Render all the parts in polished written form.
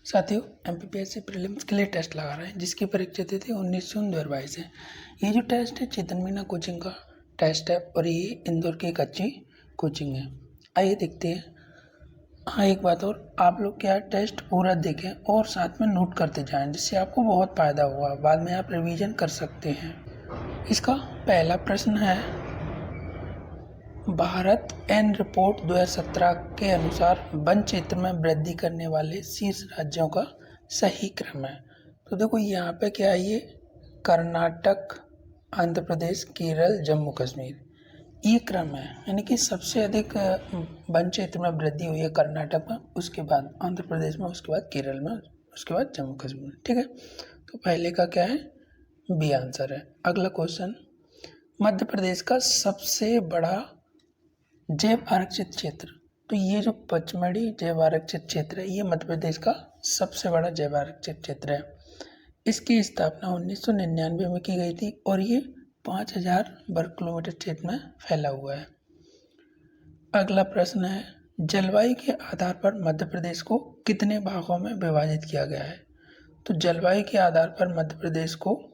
साथियों, MPPSC prelims के लिए टेस्ट लगा रहे हैं जिसकी परीक्षा तिथि 19 जून 2022 है। ये जो टेस्ट है चेतन मीना कोचिंग का टेस्ट है और ये इंदौर की एक अच्छी कोचिंग है। आइए देखते हैं। हाँ, एक बात और, आप लोग क्या टेस्ट पूरा देखें और साथ में नोट करते जाएं जिससे आपको बहुत फ़ायदा होगा। बाद में आप रिवीजन कर सकते हैं। इसका पहला प्रश्न है, भारत एन रिपोर्ट 2017 के अनुसार वन क्षेत्र में वृद्धि करने वाले शीर्ष राज्यों का सही क्रम है। तो देखो यहाँ पे क्या है, ये कर्नाटक, आंध्र प्रदेश, केरल, जम्मू कश्मीर, ये क्रम है। यानी कि सबसे अधिक वन क्षेत्र में वृद्धि हुई है कर्नाटक में, उसके बाद आंध्र प्रदेश में, उसके बाद केरल में, उसके बाद जम्मू कश्मीर में। ठीक है, तो पहले का क्या है, बी आंसर है। अगला क्वेश्चन, मध्य प्रदेश का सबसे बड़ा जैव आरक्षित क्षेत्र। तो ये जो पचमढ़ी जैव आरक्षित क्षेत्र है, ये मध्य प्रदेश का सबसे बड़ा जैव आरक्षित क्षेत्र है। इसकी स्थापना 1999 में की गई थी और ये 5000 वर्ग किलोमीटर क्षेत्र में फैला हुआ है। अगला प्रश्न है, जलवायु के आधार पर मध्य प्रदेश को कितने भागों में विभाजित किया गया है। तो जलवायु के आधार पर मध्य प्रदेश को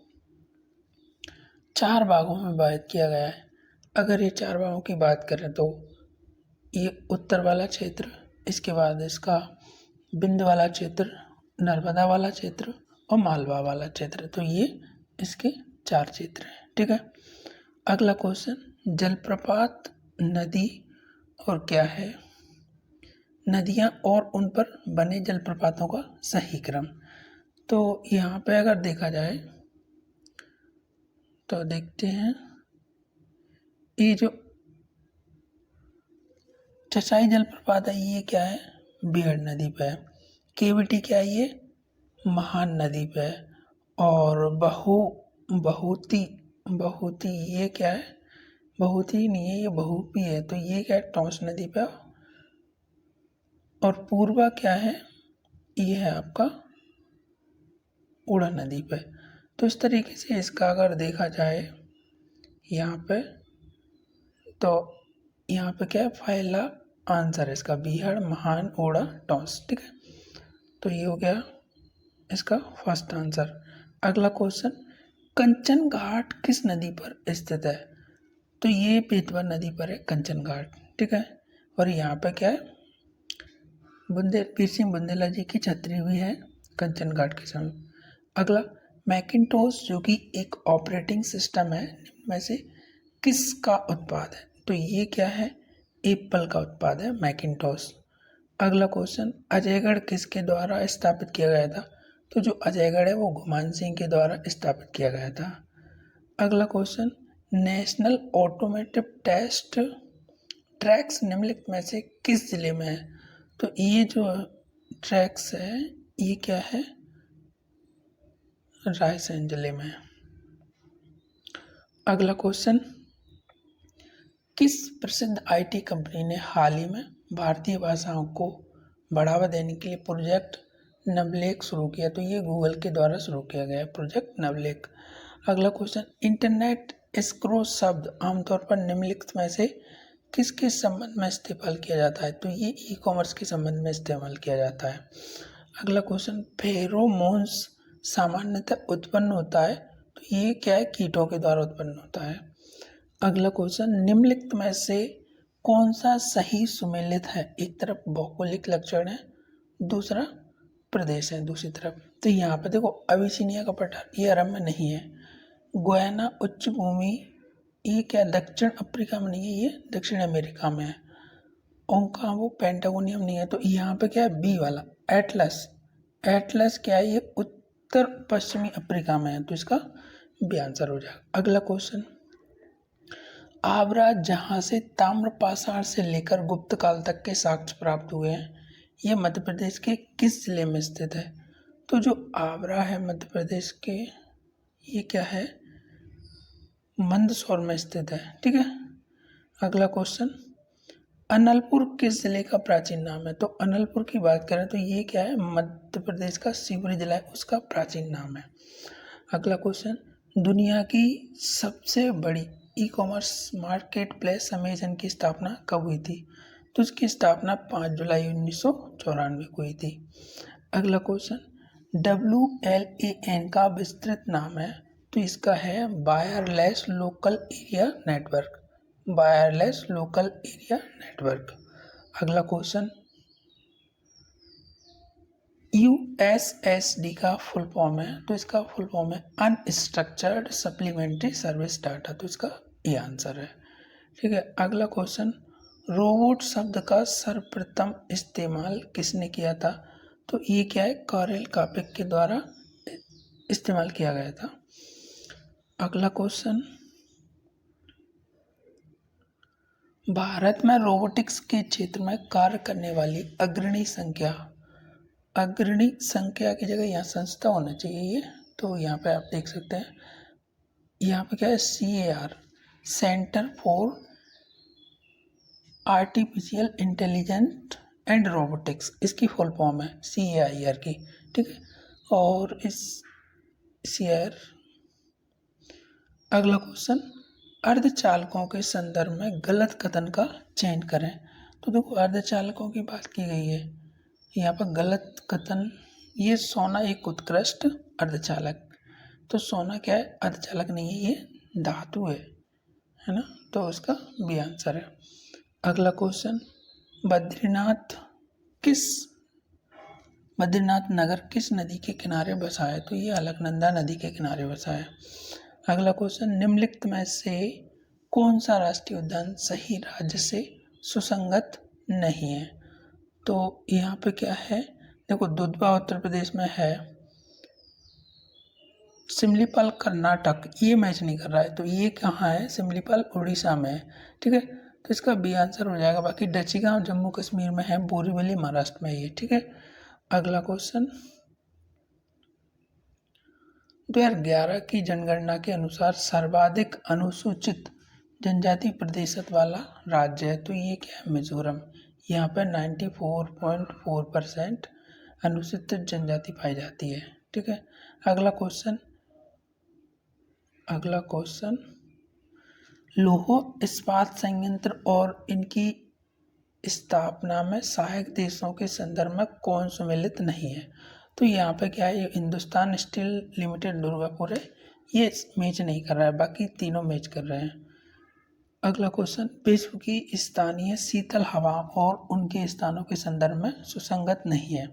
4 भागों में विभाजित किया गया है। अगर ये 4 भागों की बात करें तो ये उत्तर वाला क्षेत्र, इसके बाद इसका विंध्य वाला क्षेत्र, नर्मदा वाला क्षेत्र और मालवा वाला क्षेत्र। तो ये इसके 4 क्षेत्र हैं। ठीक है, अगला क्वेश्चन, जलप्रपात, नदी और क्या है, नदियाँ और उन पर बने जलप्रपातों का सही क्रम। तो यहाँ पे अगर देखा जाए तो देखते हैं, ये जो चचाई जलप्रपात है ये क्या है, बीहड़ नदी पे है। केवटी क्या है, ये महान नदी पे है। और बहुती ये क्या है, बहुती नहीं है, ये बहुपी है। तो ये क्या है, टॉस नदी पे। और पूर्वा क्या है, ये है आपका उड़ा नदी पे। तो इस तरीके से इसका अगर देखा जाए यहाँ पे, तो यहाँ पे क्या है, फाइला आंसर है इसका, बीहड़, महान, ओड़ा, टॉस। ठीक है, तो ये हो गया इसका फर्स्ट आंसर। अगला क्वेश्चन, कंचन घाट किस नदी पर स्थित है। तो ये बेतवा नदी पर है कंचन घाट। ठीक है, और यहाँ पे क्या है, वीर सिंह बुंदेला जी की छतरी भी है कंचन घाट के समय। अगला, मैकिन्टोश जो कि एक ऑपरेटिंग सिस्टम है, निम्न में से किसका उत्पाद है। तो ये क्या है, एप्पल का उत्पाद है मैकिन्टोश। अगला क्वेश्चन, अजयगढ़ किसके द्वारा स्थापित किया गया था। तो जो अजयगढ़ है वो गुमान सिंह के द्वारा स्थापित किया गया था। अगला question, national automotive test tracks निम्नलिखित में से किस जिले में है। तो ये जो ट्रैक्स है ये क्या है, रायसेन जिले में है। अगला क्वेश्चन, किस प्रसिद्ध आईटी कंपनी ने हाल ही में भारतीय भाषाओं को बढ़ावा देने के लिए प्रोजेक्ट नवलेख शुरू किया। तो ये गूगल के द्वारा शुरू किया गया है प्रोजेक्ट नवलेख। अगला क्वेश्चन, इंटरनेट एस्क्रो शब्द आमतौर पर निम्नलिखित में से किसके संबंध में इस्तेमाल किया जाता है। तो ये ई कॉमर्स के संबंध में इस्तेमाल किया जाता है। अगला क्वेश्चन, फेरोमोन्स सामान्यतः उत्पन्न होता है। तो ये क्या है, कीटों के द्वारा उत्पन्न होता है। अगला क्वेश्चन, निम्नलिखित में से कौन सा सही सुमेलित है। एक तरफ भौगोलिक लक्षण है, दूसरा प्रदेश है दूसरी तरफ। तो यहाँ पे देखो, अबिसिनिया का पठार ये अरब में नहीं है। गुयाना उच्च भूमि ये क्या दक्षिण अफ्रीका में नहीं है, ये दक्षिण अमेरिका में है। ओंकावो पेंटागोनियम नहीं है। तो यहाँ पे क्या है, बी वाला एटलस, एटलस क्या है, ये उत्तर पश्चिमी अफ्रीका में है। तो इसका बी आंसर हो जाएगा। अगला क्वेश्चन, आगरा जहाँ से ताम्रपाषाण से लेकर गुप्त काल तक के साक्ष्य प्राप्त हुए हैं, ये मध्य प्रदेश के किस जिले में स्थित है। तो जो आगरा है मध्य प्रदेश के, ये क्या है, मंदसौर में स्थित है। ठीक है, अगला क्वेश्चन, अनलपुर किस जिले का प्राचीन नाम है। तो अनलपुर की बात करें तो ये क्या है, मध्य प्रदेश का शिवपुरी जिला है, उसका प्राचीन नाम है। अगला क्वेश्चन, दुनिया की सबसे बड़ी e commerce market place Amazon की स्थापना कब हुई थी। तो इसकी स्थापना 5 जुलाई 1994 को हुई थी। अगला क्वेश्चन, WLAN का विस्तृत नाम है, तो इसका है wireless local area network, wireless local area network. अगला क्वेश्चन, USSD का फुल फॉर्म है, तो इसका फुल फॉर्म है अनस्ट्रक्चर्ड सप्लीमेंट्री सर्विस डाटा, तो इसका ये आंसर है। ठीक है। अगला क्वेश्चन, रोबोट शब्द का सर्वप्रथम इस्तेमाल किसने किया था, तो ये क्या है, कार्ल कापिक के द्वारा इस्तेमाल किया गया था। अगला क्वेश्चन, भारत में रोबोटिक्स के क्षेत्र में कार्य करने वाली अग्रणी संख्या की जगह यहाँ संस्था होना चाहिए, तो यहाँ पे आप देख सकते हैं, यहाँ पे क्या है, CAR, centre for artificial intelligent and robotics, इसकी फुल फॉर्म है CAIR की। ठीक है। और इस CAIR। अगला क्वेश्चन, अर्धचालकों के संदर्भ में गलत कथन का चयन करें, तो देखो अर्धचालकों की बात की गई है, यहाँ पर गलत कथन, ये सोना एक उत्कृष्ट अर्धचालक, तो सोना क्या है, अर्धचालक नहीं है, ये धातु है ना, तो उसका भी आंसर है। अगला क्वेश्चन, बद्रीनाथ नगर किस नदी के किनारे बसा है, तो ये अलकनंदा नदी के किनारे बसा है। अगला क्वेश्चन, निम्नलिखित में से कौन सा राष्ट्रीय उद्यान सही राज्य से सुसंगत नहीं है, तो यहाँ पे क्या है, देखो दुधवा उत्तर प्रदेश में है, सिमलीपाल कर्नाटक ये मैच नहीं कर रहा है, तो ये कहाँ है, सिमलीपाल उड़ीसा में है। ठीक है, तो इसका बी आंसर हो जाएगा। बाकी डचीगांव जम्मू कश्मीर में है, बोरीवली महाराष्ट्र में है ये। ठीक है। अगला क्वेश्चन, 2011 की जनगणना के अनुसार सर्वाधिक अनुसूचित जनजाति प्रतिशत वाला राज्य है, तो ये क्या है, मिजोरम। यहाँ पर 94.4% अनुसूचित जनजाति पाई जाती है। ठीक है। अगला क्वेश्चन, लौह इस्पात संयंत्र और इनकी स्थापना में सहायक देशों के संदर्भ में कौन सम्मिलित नहीं है, तो यहाँ पे क्या है, हिंदुस्तान स्टील लिमिटेड दुर्गापुर है, ये मैच नहीं कर रहा है, बाकी तीनों मैच कर रहे हैं। अगला क्वेश्चन, विश्व की स्थानीय शीतल हवा और उनके स्थानों के संदर्भ में सुसंगत नहीं है,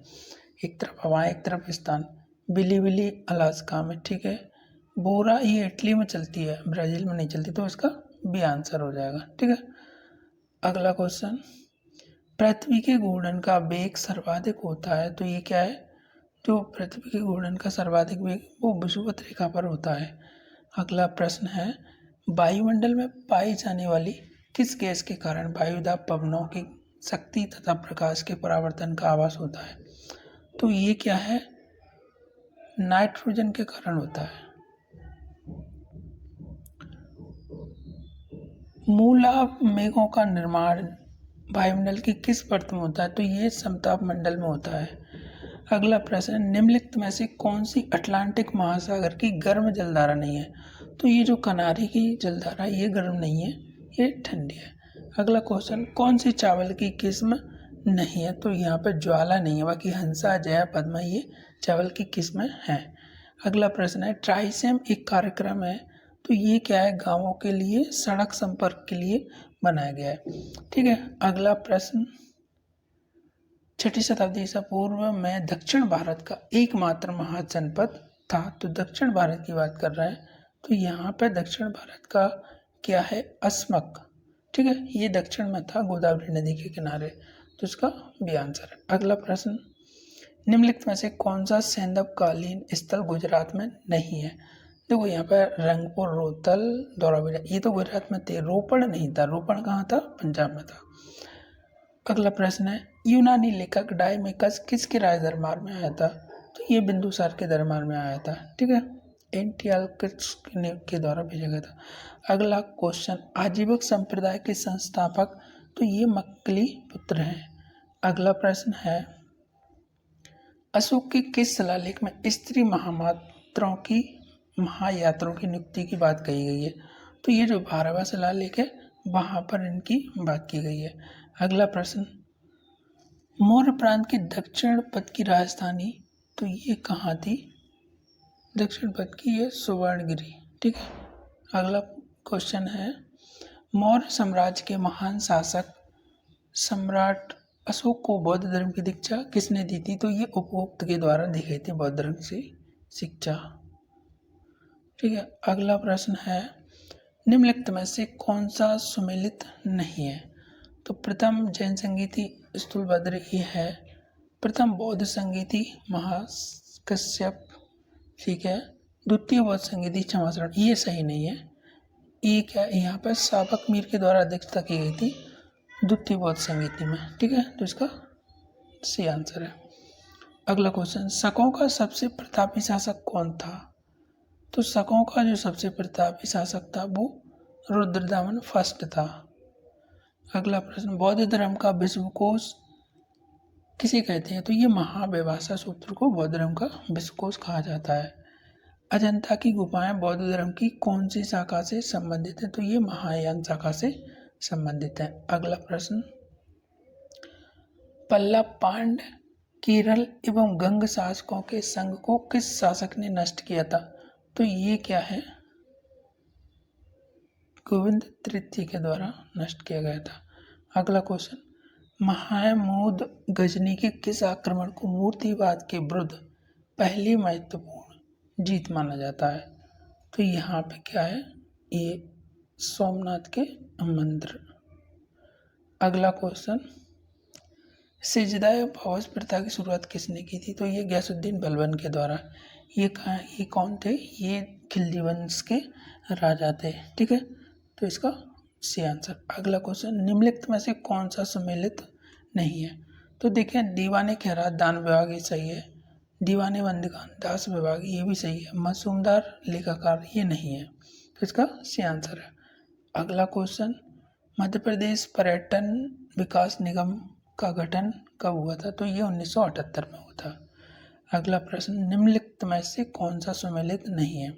एक तरफ हवा एक तरफ स्थान, बिलीबिली अलास्का में। ठीक है। बोरा ये इटली में चलती है, ब्राज़ील में नहीं चलती, तो इसका भी आंसर हो जाएगा। ठीक है। अगला क्वेश्चन, पृथ्वी के घूर्णन का वेग सर्वाधिक होता है, तो ये क्या है, जो पृथ्वी के घूर्णन का सर्वाधिक वेग वो विषुवत रेखा पर होता है। अगला प्रश्न है, वायुमंडल में पाई जाने वाली किस गैस के कारण वायुदाब पवनों की शक्ति तथा प्रकाश के परावर्तन का आभास होता है, तो ये क्या है, नाइट्रोजन के कारण होता है। मूलाभ मेघों का निर्माण वायुमंडल की किस परत में होता है, तो ये समताप मंडल में होता है। अगला प्रश्न, निम्नलिखित में से कौन सी अटलांटिक महासागर की गर्म जलधारा नहीं है, तो ये जो कनारी की जलधारा ये गर्म नहीं है, ये ठंडी है। अगला क्वेश्चन, कौन सी चावल की किस्म नहीं है, तो यहाँ पर ज्वाला नहीं है, बाकी हंसा जया पद्मा ये चावल की किस्में हैं। अगला प्रश्न है, ट्राइसेम एक कार्यक्रम है, तो ये क्या है, गांवों के लिए सड़क संपर्क के लिए बनाया गया है। ठीक है। अगला प्रश्न, 6वीं शताब्दी ईसा पूर्व में दक्षिण भारत का एकमात्र महाजनपद था, तो दक्षिण भारत की बात कर रहे हैं, तो यहाँ पे दक्षिण भारत का क्या है, अस्मक। ठीक है, ये दक्षिण में था, गोदावरी नदी के किनारे, तो इसका भी आंसर है। अगला प्रश्न, निम्नलिखित में से कौन सा सैंधवकालीन स्थल गुजरात में नहीं है, देखो यहाँ पर रंगपुर, रोहतल, धौलावीरा ये तो गुजरात में थे, रोपड़ नहीं था, रोपड़ कहाँ था, पंजाब में था। अगला प्रश्न है, यूनानी लेखक डायमेकस किसके राज दरबार में आया था, तो ये बिंदुसार के दरबार में आया था। ठीक है, एंटियोकस के द्वारा भेजा गया था। अगला क्वेश्चन, आजीवक संप्रदाय के संस्थापक, तो ये मक्कली पुत्र हैं। अगला प्रश्न है, अशोक के किस शिलालेख में स्त्री महायात्रों की नियुक्ति की बात कही गई है, तो ये जो 12वां शिलालेख है वहाँ पर इनकी बात की गई है। अगला प्रश्न, मौर्य प्रांत के दक्षिण पथ की राजधानी, तो ये कहाँ थी? दक्षिण पथ की ये सुवर्णगिरी। ठीक है। अगला क्वेश्चन है, मौर्य साम्राज्य के महान शासक सम्राट अशोक को बौद्ध धर्म की दीक्षा किसने दी थी? तो ये उपरोक्त के द्वारा दी गई थी बौद्ध धर्म से शिक्षा। ठीक है। अगला प्रश्न है, निम्नलिखित में से कौन सा सुमेलित नहीं है? तो प्रथम जैन संगीति स्थूलभद्र ये है, प्रथम बौद्ध संगीति महाकश्यप, ठीक है, द्वितीय बौद्ध संगीति क्षमाचरण, ये सही नहीं है। ये क्या, यहाँ पर साबक मीर के द्वारा अध्यक्षता की गई थी द्वितीय बौद्ध संगीति में। ठीक है, तो इसका सी आंसर है। अगला क्वेश्चन, शकों का सबसे प्रतापी शासक कौन था? तो शकों का जो सबसे प्रतापी शासक था वो रुद्रदामन फर्स्ट था। अगला प्रश्न, बौद्ध धर्म का विश्वकोश किसे कहते हैं? तो ये महाव्यवहार सूत्र को बौद्ध धर्म का विश्वकोश कहा जाता है। अजंता की गुफाएं बौद्ध धर्म की कौन सी शाखा से संबंधित है? तो ये महायान शाखा से संबंधित है। अगला प्रश्न, पल्लव, पांड्य, केरल एवं गंग शासकों के संघ को किस शासक ने नष्ट किया था? तो ये क्या है, गोविंद तृतीय के द्वारा नष्ट किया गया था। अगला क्वेश्चन, महमूद गजनी के किस आक्रमण को मूर्तिवाद के विरुद्ध पहली महत्वपूर्ण जीत माना जाता है? तो यहाँ पे क्या है, ये सोमनाथ के मंदिर। अगला क्वेश्चन, सिजदा भवस प्रथा की शुरुआत किसने की थी? तो ये गयासुद्दीन बलबन के द्वारा। ये कौन थे? ये खिलजी वंश के राजा थे। ठीक है, तो इसका सी आंसर। अगला क्वेश्चन, निम्नलिखित में से कौन सा सम्मिलित नहीं है? तो देखिए, दीवाने खैरात दान विभाग ये सही है, दीवाने बंदगान दास विभाग ये भी सही है, मासूमदार लेखाकार ये नहीं है, तो इसका सी आंसर है। अगला क्वेश्चन, मध्य प्रदेश पर्यटन विकास निगम का गठन कब हुआ था? तो ये 1978 में हुआ था। अगला प्रश्न, निम्नलिखित में से कौन सा सम्मिलित नहीं है?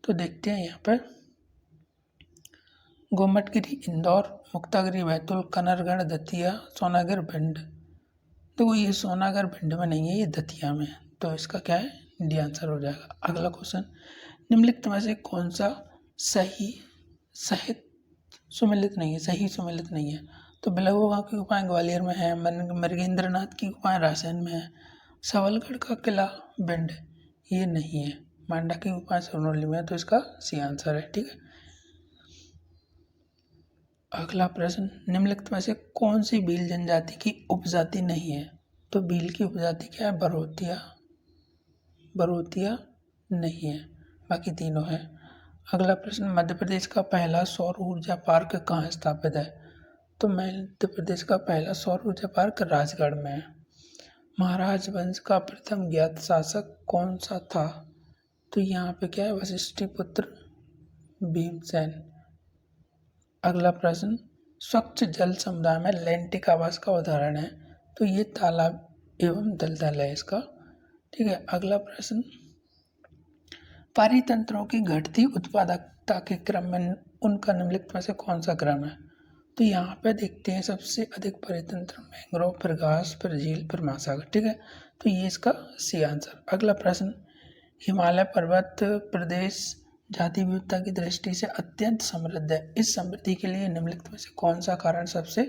तो देखते हैं यहाँ पर, गोमटगिरी इंदौर, मुक्तागिरी बैतूल, कनरगढ़ दतिया, सोनागर भिंड। तो ये सोनागर भिंड में नहीं है, ये दतिया में है, तो इसका क्या है, डी आंसर हो जाएगा। अगला क्वेश्चन, निम्नलिखित में से कौन सा सही सुमेलित नहीं है, सही सुमेलित नहीं है? तो बिलौबा की गुफाएं ग्वालियर में है, मृगेंद्रनाथ की गुफाएं रायसेन में है, सबलगढ़ का किला भिंड ये नहीं है, मांडा की गुफाएं सोनौली में है, तो इसका सी आंसर है। ठीक है। अगला प्रश्न, निम्नलिखित में से कौन सी भील जनजाति की उपजाति नहीं है? तो भील की उपजाति क्या है, बरोतिया नहीं है, बाकी तीनों है। अगला प्रश्न, मध्य प्रदेश का पहला सौर ऊर्जा पार्क कहाँ स्थापित है? तो मध्य प्रदेश का पहला सौर ऊर्जा पार्क राजगढ़ में है। महाराज वंश का प्रथम ज्ञात शासक कौन सा था? तो यहाँ पे क्या है, वशिष्ठी पुत्र भीमसेन। अगला प्रश्न, स्वच्छ जल समुदाय में लैंटिक आवास का उदाहरण है? तो ये तालाब एवं दलदल है इसका। ठीक है। अगला प्रश्न, पारितंत्रों की घटती उत्पादकता के क्रम में उनका निम्नलिखित में से कौन सा क्रम है? तो यहाँ पे देखते हैं, सबसे अधिक पारितंत्र मैंग्रोव, फिर घास, फिर झील, फिर महासागर। ठीक है, तो ये इसका सी आंसर। अगला प्रश्न, हिमालय पर्वत प्रदेश जाति विविधता की दृष्टि से अत्यंत समृद्ध है, इस समृद्धि के लिए निम्नलिखित में से कौन सा कारण सबसे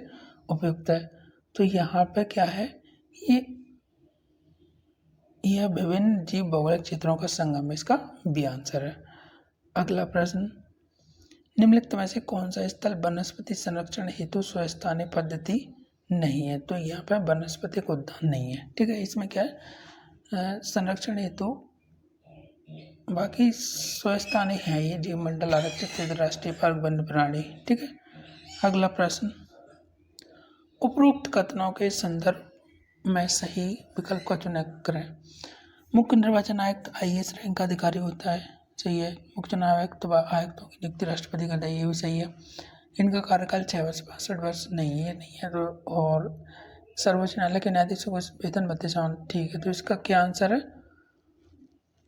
उपयुक्त है? तो यहाँ पे क्या है, यह विभिन्न जीव भौगोलिक क्षेत्रों का संगम, इसका बी आंसर है। अगला प्रश्न, निम्नलिखित में से कौन सा स्थल वनस्पति संरक्षण हेतु स्वस्थानीय पद्धति नहीं है? तो यहाँ पे वनस्पतिक उद्यान नहीं है। ठीक है, इसमें क्या है, संरक्षण हेतु बाकी स्वस्थानीय है, ये जीव मंडल आरक्षित राष्ट्रीय पार्क वन्य प्राणी। ठीक है। अगला प्रश्न, उपरोक्त कथनों के संदर्भ में सही विकल्प का चुनाव करें। मुख्य निर्वाचन आयुक्त IAS रैंक का अधिकारी होता है, सही है। मुख्य चुनाव आयुक्त व आयुक्तों की नियुक्ति राष्ट्रपति करता है, ये भी सही है। इनका कार्यकाल 6 वर्ष 62 वर्ष नहीं है, और सर्वोच्च न्यायालय के न्यायाधीशों को वेतन भत्ते समान, ठीक है। तो इसका क्या आंसर है?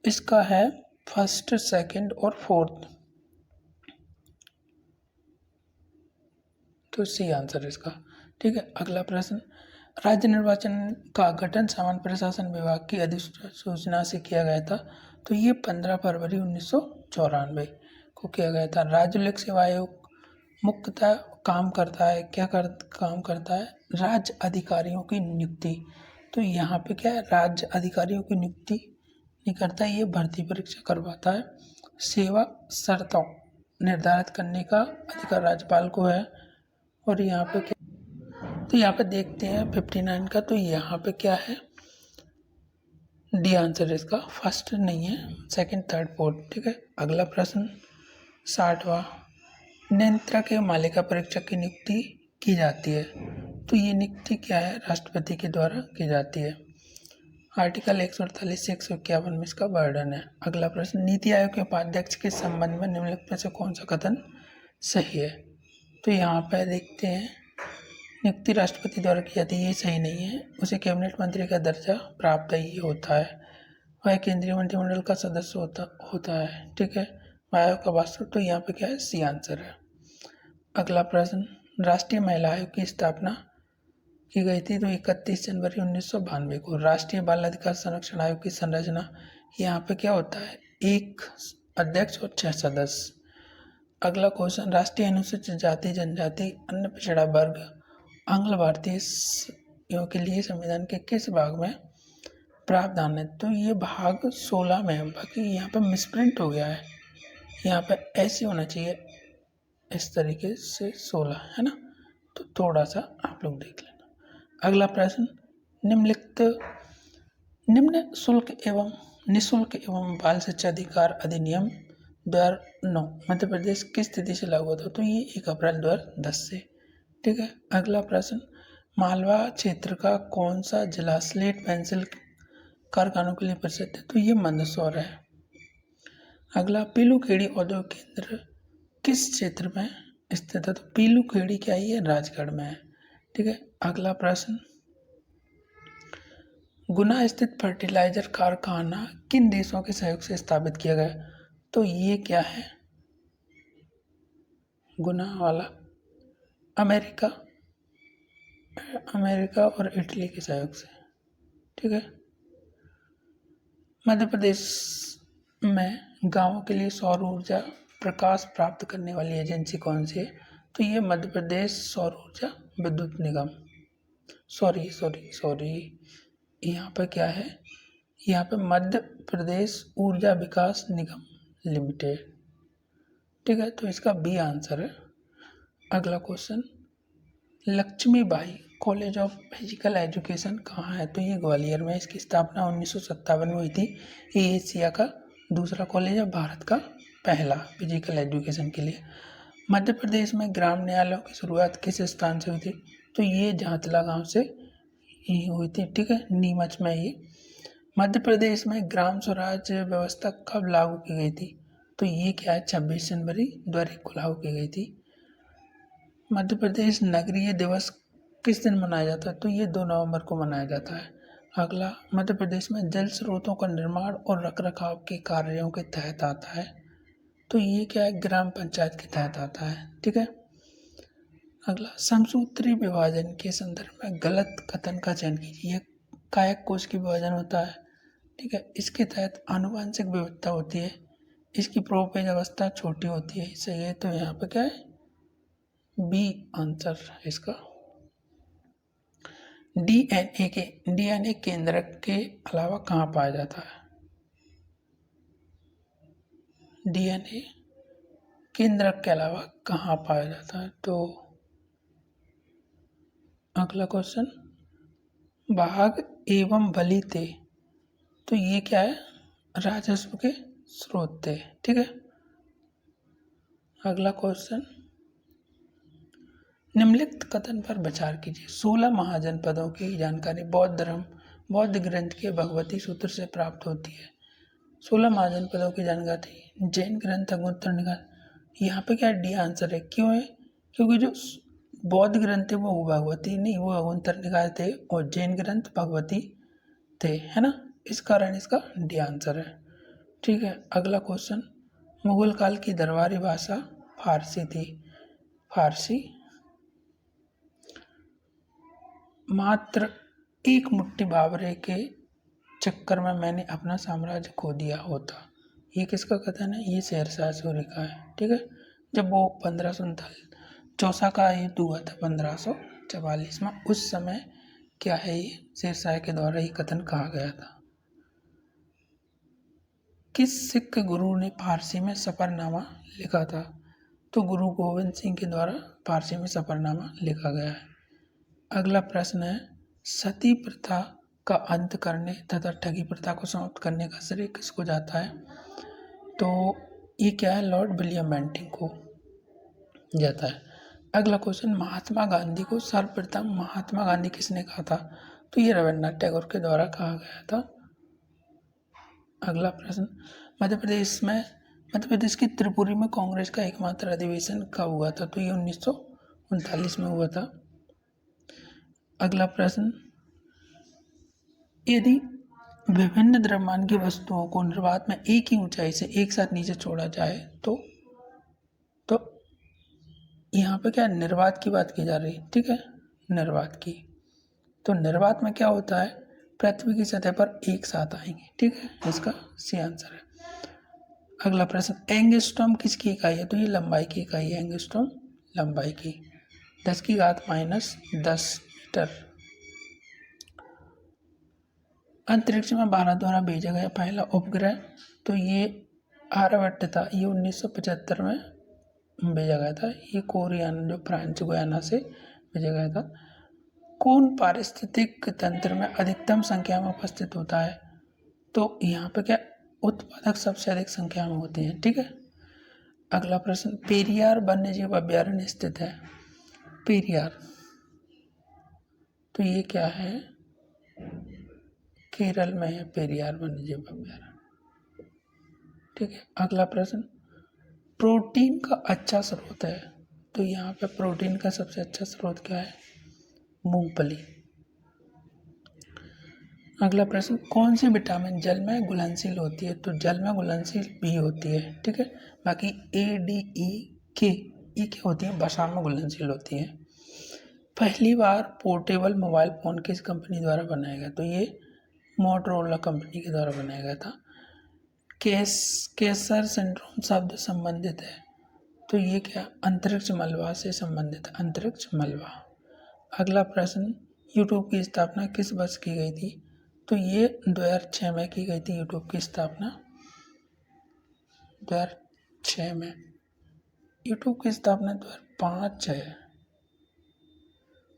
इसका है फर्स्ट, सेकंड और फोर्थ, तो सी आंसर इसका। ठीक है। अगला प्रश्न, राज्य निर्वाचन का गठन सामान्य प्रशासन विभाग की अधिसूचना से किया गया था। तो ये 15 फरवरी 1994 को किया गया था। राज्य लोक सेवा आयोग मुख्यतः काम करता है, काम करता है राज्य अधिकारियों की नियुक्ति। तो यहाँ पे क्या है, राज्य अधिकारियों की नियुक्ति नहीं करता, ये भर्ती परीक्षा करवाता है। सेवा शर्तों निर्धारित करने का अधिकार राज्यपाल को है। और यहाँ पे क्या, तो यहाँ पे देखते हैं 59 का, तो यहाँ पे क्या है, डी आंसर इसका, फर्स्ट नहीं है, सेकंड थर्ड फोर्थ। ठीक है, अगला प्रश्न 60वां, नियंत्रक एवं मालिका परीक्षक की नियुक्ति की जाती है। तो ये नियुक्ति क्या है, राष्ट्रपति के द्वारा की जाती है। आर्टिकल 148 से 151 में इसका वर्णन है। अगला प्रश्न, नीति आयोग के उपाध्यक्ष के संबंध में निम्नलिखित में से कौन सा कथन सही है। तो यहाँ पर देखते हैं, नियुक्ति राष्ट्रपति द्वारा की जाती है, ये सही नहीं है। उसे कैबिनेट मंत्री का दर्जा प्राप्त ही होता है, वह केंद्रीय मंत्रिमंडल का सदस्य होता है। ठीक है, आयोग का वास्तव, तो यहाँ पे क्या है, सी आंसर है। अगला प्रश्न, राष्ट्रीय महिला आयोग की स्थापना की गई थी। तो 31 जनवरी 1992 को। राष्ट्रीय बाल अधिकार संरक्षण आयोग की संरचना, यहाँ पे क्या होता है, एक अध्यक्ष और 6 सदस्य। अगला क्वेश्चन, राष्ट्रीय अनुसूचित जाति जनजाति अन्य पिछड़ा वर्ग आंग्ल भारतीय के लिए संविधान के किस भाग में प्रावधान है। तो ये भाग 16 में है, बाकी यहाँ पे मिसप्रिंट हो गया है, यहाँ पे ऐसे होना चाहिए, इस तरीके से 16 है ना, तो थोड़ा सा आप लोग देख लेना। अगला प्रश्न, निम्न शुल्क एवं निःशुल्क एवं बाल शिक्षा अधिकार अधिनियम 2009 मध्य प्रदेश किस तिथि से लागू होता है। तो ये 1 अप्रैल 2010 से। ठीक है, अगला प्रश्न, मालवा क्षेत्र का कौन सा जिला स्लेट पेंसिल कारखानों के लिए प्रसिद्ध है। तो ये मंदसौर है। अगला, पीलूखेड़ी औद्योगिक केंद्र किस क्षेत्र में स्थित है। तो पीलूखेड़ी क्या है, ये राजगढ़ में है। ठीक है, अगला प्रश्न, गुना स्थित फर्टिलाइजर कारखाना किन देशों के सहयोग से स्थापित किया गया। तो ये क्या है, गुना वाला अमेरिका और इटली के सहयोग से। ठीक है, मध्य प्रदेश में गांवों के लिए सौर ऊर्जा प्रकाश प्राप्त करने वाली एजेंसी कौन सी है। तो ये मध्य प्रदेश सौर ऊर्जा विद्युत निगम, सॉरी यहाँ पर क्या है, यहाँ पे मध्य प्रदेश ऊर्जा विकास निगम लिमिटेड। ठीक है, तो इसका बी आंसर है। अगला question, Lakshmibai college of physical education कहाँ है। तो ये ग्वालियर में, इसकी स्थापना 1957 में हुई थी। ये एशिया का दूसरा कॉलेज है, भारत का पहला फिजिकल एजुकेशन के लिए। मध्य प्रदेश में ग्राम न्यायालयों की शुरुआत किस स्थान से हुई थी। तो ये जातला गांव से ही हुई थी। ठीक है, नीमच में ये। मध्य प्रदेश में ग्राम स्वराज व्यवस्था कब लागू की गई थी। तो ये क्या है, 26 जनवरी 2001 को लागू की गई थी। मध्य प्रदेश नगरीय दिवस किस दिन मनाया जाता है। तो ये 2 नवंबर को मनाया जाता है। अगला, मध्य प्रदेश में जल स्रोतों का निर्माण और रखरखाव के कार्यों के तहत आता है। तो ये क्या है, ग्राम पंचायत के तहत आता है। ठीक है, अगला, समसूत्री विभाजन के संदर्भ में गलत कथन का चयन कीजिए। कायक कोश की विभाजन होता है। ठीक है, इसके तहत आनुवंशिक विविधता होती है, इसकी प्रोपेज अवस्था छोटी होती है। सही है, तो यहाँ पे क्या है, बी आंसर है इसका। डीएनए केंद्रक के अलावा कहाँ पाया जाता है। डीएनए केंद्रक के अलावा कहाँ पाया जाता है। तो अगला क्वेश्चन, भाग एवं बलि थे। तो ये क्या है, राजस्व के स्रोत थे। ठीक है, अगला क्वेश्चन, निम्नलिखित कथन पर विचार कीजिए। 16 महाजनपदों की जानकारी बौद्ध ग्रंथ के भगवती सूत्र से प्राप्त होती है। 16 महाजनपदों की जानकारी जैन ग्रंथ अंगुत्तर निकाय। यहाँ पे क्या डी आंसर है, क्यों है, क्योंकि जो बौद्ध ग्रंथ थे वो भगवती नहीं, वो अंगुत्तर निकाय थे, और जैन ग्रंथ भगवती थे, है ना, इस कारण इसका डी आंसर है। ठीक है, अगला क्वेश्चन, मुगल काल की दरबारी भाषा फारसी थी। फारसी मात्र एक मुट्ठी बावरे के चक्कर में मैंने अपना साम्राज्य खो दिया होता। ये किसका कथन है? ये शेरशाह सूरी का है। ठीक है, जब वो 1539 चौसा का युद्ध हुआ था 1544 में, उस समय क्या है, ये शेरशाह के द्वारा ये कथन कहा गया था। किस सिख गुरु ने फारसी में सफरनामा लिखा था? तो गुरु गोविंद सिंह के द्वारा फारसी में सफरनामा लिखा गया है। अगला प्रश्न है, सती प्रथा का अंत करने तथा ठगी प्रथा को समाप्त करने का श्रेय किसको जाता है? तो ये क्या है, लॉर्ड विलियम बेंटिंक को जाता है। अगला क्वेश्चन, महात्मा गांधी को सर्वप्रथम महात्मा गांधी किसने कहा था? तो ये रविन्द्रनाथ टैगोर के द्वारा कहा गया था। अगला प्रश्न, मध्य प्रदेश की त्रिपुरी में कांग्रेस का एकमात्र अधिवेशन कब हुआ था? तो ये 1939 में हुआ था। अगला प्रश्न, यदि विभिन्न द्रव्यमान की वस्तुओं को निर्वात में एक ही ऊंचाई से एक साथ नीचे छोड़ा जाए तो यहाँ पे क्या निर्वात की बात की जा रही है। ठीक है, निर्वात की। तो निर्वात में क्या होता है, पृथ्वी की सतह पर एक साथ आएंगे। ठीक है, इसका सी आंसर है। अगला प्रश्न, एंगस्ट्रॉम किसकी इकाई है? तो ये लंबाई की इकाई है, एंगस्ट्रॉम लंबाई की, 10⁻⁻10 मीटर। अंतरिक्ष में भारत द्वारा भेजा गया पहला उपग्रह, तो ये आर्यभट्ट था। ये 1975 में भेजा गया था। ये कोरियाना, जो फ्रांस गुयाना से भेजा गया था। कौन पारिस्थितिक तंत्र में अधिकतम संख्या में उपस्थित होता है? तो यहाँ पे क्या, उत्पादक सबसे अधिक संख्या में होते हैं। ठीक है। अगला प्रश्न, पेरियार वन्यजीव अभ्यारण्य स्थित है? पेरियार, तो ये क्या है, केरल में है पेरियार वन्यजीव अभ्यारण्य। ठीक है। अगला प्रश्न, प्रोटीन का अच्छा स्रोत है? तो यहाँ पे प्रोटीन का सबसे अच्छा स्रोत क्या है? मूंगफली। अगला प्रश्न, कौन सी विटामिन जल में घुलनशील होती है? तो जल में घुलनशील भी होती है। ठीक है। बाकी ADE ये क्या होती है, वसा में घुलनशील होती है। पहली बार पोर्टेबल मोबाइल फ़ोन किस कंपनी द्वारा बनाया गया? तो ये मोटरोला कंपनी के द्वारा बनाया गया था। केसर सिंड्रोम शब्द संबंधित है? तो ये क्या, अंतरिक्ष मलबा से संबंधित, अंतरिक्ष मलबा। अगला प्रश्न, यूट्यूब की स्थापना किस वर्ष की गई थी? तो ये 2006 में की गई थी यूट्यूब की स्थापना, 2006 में। यूट्यूब की स्थापना 2005 है,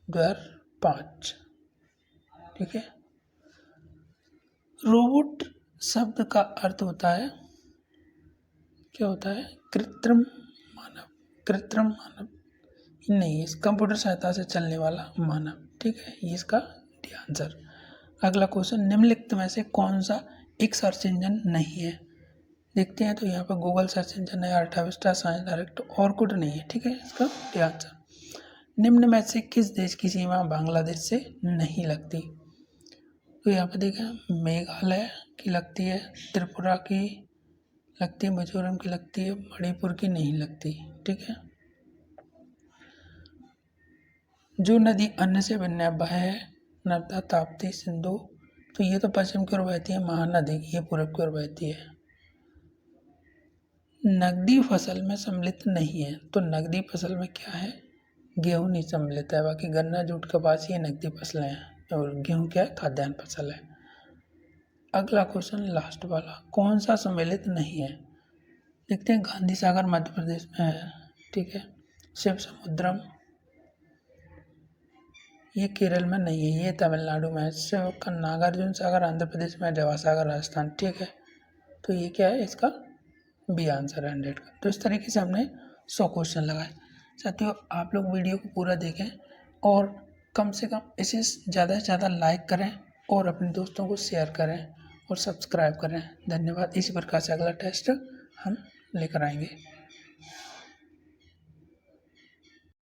2005। ठीक है। रोबोट शब्द का अर्थ होता है, क्या होता है, कृत्रिम मानव। कृत्रिम मानव नहीं, इस कंप्यूटर सहायता से चलने वाला मानव। ठीक है, ये इसका आंसर। अगला क्वेश्चन, निम्नलिखित में से कौन सा एक सर्च इंजन नहीं है? देखते हैं। तो यहाँ पर गूगल सर्च इंजन है, अल्टाविस्टा, साइंस डायरेक्ट, और कुछ नहीं है। ठीक है, इसका आंसर। निम्न में से किस देश की सीमा बांग्लादेश से नहीं लगती? तो यहाँ पे देखा, मेघालय की लगती है, त्रिपुरा की लगती है, मिजोरम की लगती है, मणिपुर की नहीं लगती। ठीक है। जो नदी अन्य से भिन्न वह है नर्मदा, ताप्ती, सिंधु। तो ये तो पश्चिम की ओर बहती है, महानदी ये पूर्व की ओर बहती है। नकदी फसल में सम्मिलित नहीं है? तो नकदी फसल में क्या है, गेहूं नहीं सम्मिलित है। बाकी गन्ना, जूट, कपास ये नकदी फसलें हैं, और गेहूं क्या है, खाद्यान्न फसल है। अगला क्वेश्चन लास्ट वाला, कौन सा सम्मिलित नहीं है? देखते हैं। गांधी सागर मध्य प्रदेश में है। ठीक है। शिव समुद्रम ये केरल में नहीं है, ये तमिलनाडु में है। शिव का नागार्जुन सागर आंध्र प्रदेश में, जवाहर सागर राजस्थान। ठीक है। तो ये क्या है, इसका बी आंसर 100 का। तो इस तरीके से हमने 100 क्वेश्चन लगाए। साथियों, आप लोग वीडियो को पूरा देखें और कम से कम इसे ज़्यादा से ज़्यादा लाइक करें और अपने दोस्तों को शेयर करें और सब्सक्राइब करें। धन्यवाद। इसी प्रकार से अगला टेस्ट हम लेकर आएंगे।